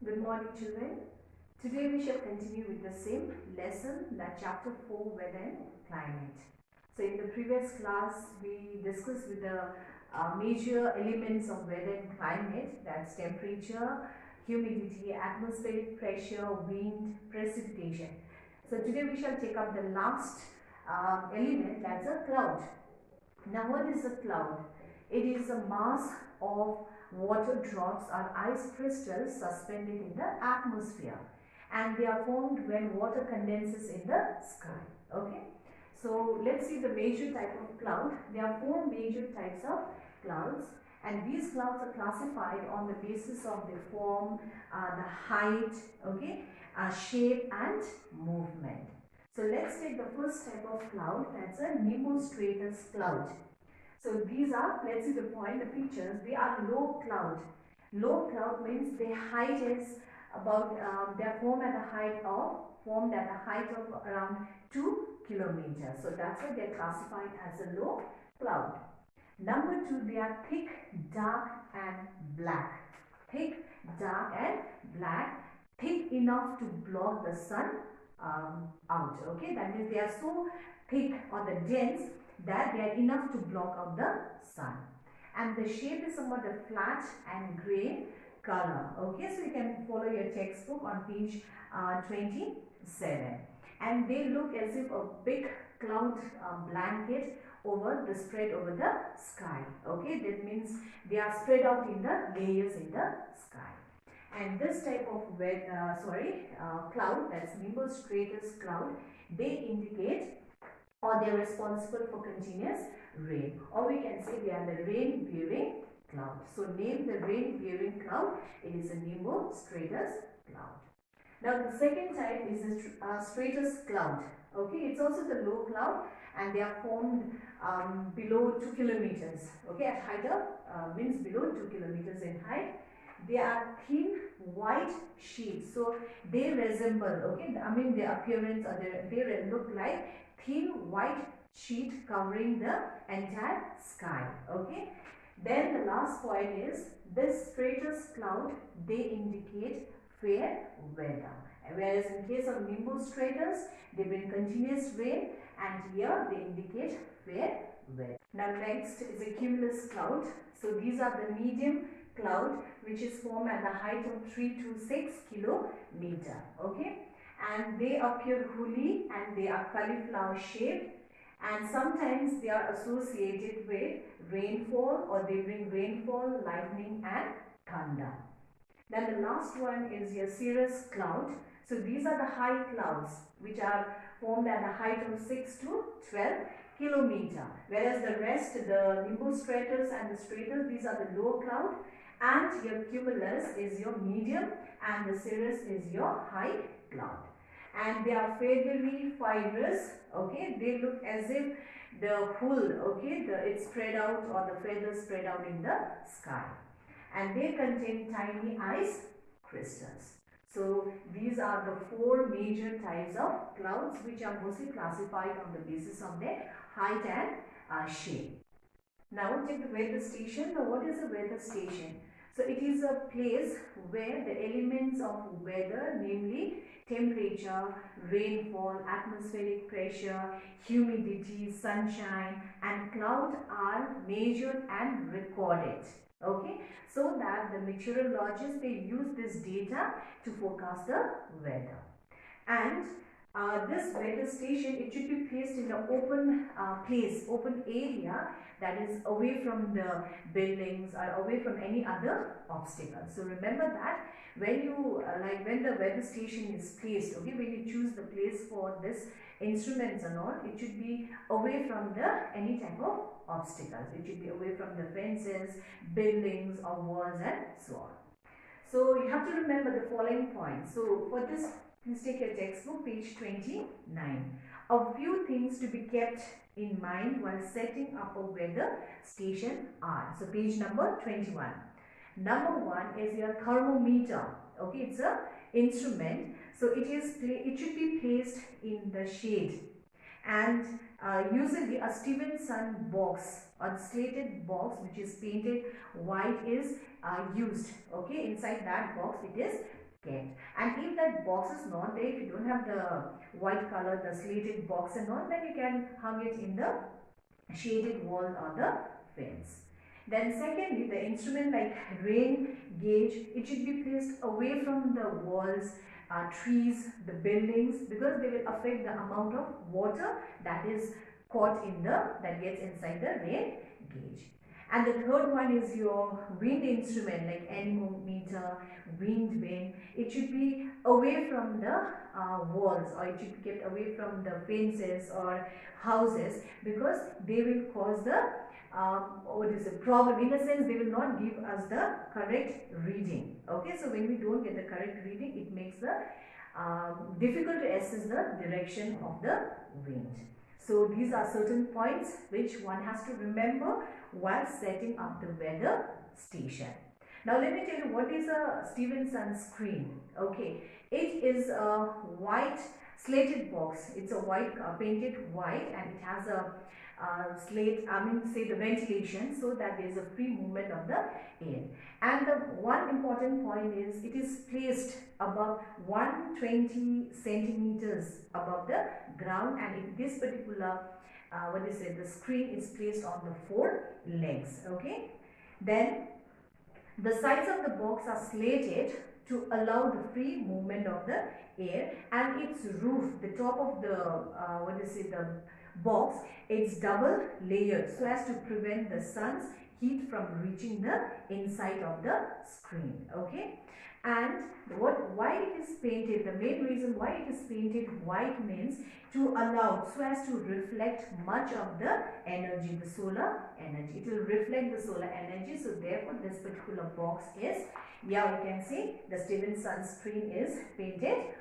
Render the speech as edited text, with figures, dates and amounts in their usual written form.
Good morning, children. Today we shall continue with the same lesson, that chapter 4, weather and climate. So in the previous class we discussed with the major elements of weather and climate, that's temperature, humidity, atmospheric pressure, wind, precipitation. So today we shall take up the last element, that's a cloud. Now what is a cloud? It is a mass of water drops or ice crystals suspended in the atmosphere, and they are formed when water condenses in the sky. Okay. So let's see the major type of cloud. There are four major types of clouds, and these clouds are classified on the basis of the form, the height, okay, shape and movement. So let's take the first type of cloud, that's a nimbostratus cloud. So these are, let's see the point, the features, they are low cloud. Low cloud means their height is about, they are formed at a height of around 2 kilometers. So that's why they are classified as a low cloud. Number 2, they are thick, dark and black. Thick, dark and black. Thick enough to block the sun out. Okay, that means they are so thick or the dense that they are enough to block out the sun. And the shape is somewhat a flat and grey color. Okay, so you can follow your textbook on page 27. And they look as if a big cloud blanket spread over the sky. Okay, that means they are spread out in the layers in the sky. And this type of cloud, that's nimbostratus cloud, they indicate or they are responsible for continuous rain, or we can say they are the rain bearing cloud. So name the rain bearing cloud, it is a nimbostratus cloud. Now the second type is a stratus cloud. Okay, it's also the low cloud and they are formed below 2 kilometers. Okay, at height of means below 2 kilometers in height. They are thin white sheets, so they resemble, okay, I mean their appearance or they look like thin white sheet covering the entire sky. Okay, then the last point is this stratus cloud, they indicate fair weather, whereas in case of nimbostratus they bring continuous rain, and here they indicate fair weather. Now next is a cumulus cloud. So these are the medium cloud which is formed at the height of 3 to 6 kilometer. Okay, and they appear woolly and they are cauliflower shaped, and sometimes they are associated with rainfall or they bring rainfall, lightning and thunder. Then the last one is your cirrus cloud. So these are the high clouds which are formed at a height of 6 to 12 kilometer, whereas the rest, the nimbostratus and the stratus, these are the low cloud, and your cumulus is your medium and the cirrus is your high cloud. And they are feathery fibrous. Okay, they look as if the wool, okay, it's spread out or the feathers spread out in the sky, and they contain tiny ice crystals. So these are the four major types of clouds which are mostly classified on the basis of their height and shape. Now take the weather station. Now what is a weather station? So it is a place where the elements of weather, namely temperature, rainfall, atmospheric pressure, humidity, sunshine and cloud are measured and recorded. Okay, so that the meteorologists, they use this data to forecast the weather. And this weather station, it should be placed in an open place, open area that is away from the buildings or away from any other obstacles. So remember that when you when the weather station is placed, okay, when you choose the place for this instruments and all, it should be away from any type of obstacles. It should be away from the fences, buildings or walls and so on. So you have to remember the following points. So for this, please take your textbook, page 29. A few things to be kept in mind while setting up a weather station are. So page number 21. Number 1 is your thermometer. Okay, it's a instrument. So it should be placed in the shade, and usually a Stevenson box or slated box which is painted white is used. Okay, inside that box it is kept. And if that box is not there, if you don't have the white color, the slated box and all, then you can hang it in the shaded wall or the fence. Then secondly, the instrument like rain gauge, it should be placed away from the walls, trees, the buildings, because they will affect the amount of water that is caught in the, that gets inside the rain gauge. And the third one is your wind instrument like anemometer, wind vane. It should be away from the walls, or it should be kept away from the fences or houses, because they will cause the what is the problem. In a sense, they will not give us the correct reading. Okay, so when we don't get the correct reading, it makes the difficult to assess the direction of the wind. So these are certain points which one has to remember while setting up the weather station. Now let me tell you what is a Stevenson screen. Okay, it is a white slated box. It's a white painted white, and it has a slate, say the ventilation, so that there is a free movement of the air. And the one important point is it is placed above 120 centimeters above the ground, and in this particular the screen is placed on the 4 legs. Okay, then the sides of the box are slated to allow the free movement of the air, and its roof, the top of the the box, it's double layered so as to prevent the sun's heat from reaching the inside of the screen. Okay, and why it is painted, the main reason why it is painted white means to allow, so as to reflect much of the energy, the solar energy. It will reflect the solar energy, so therefore this particular box is, yeah, we can see the Stevenson screen is painted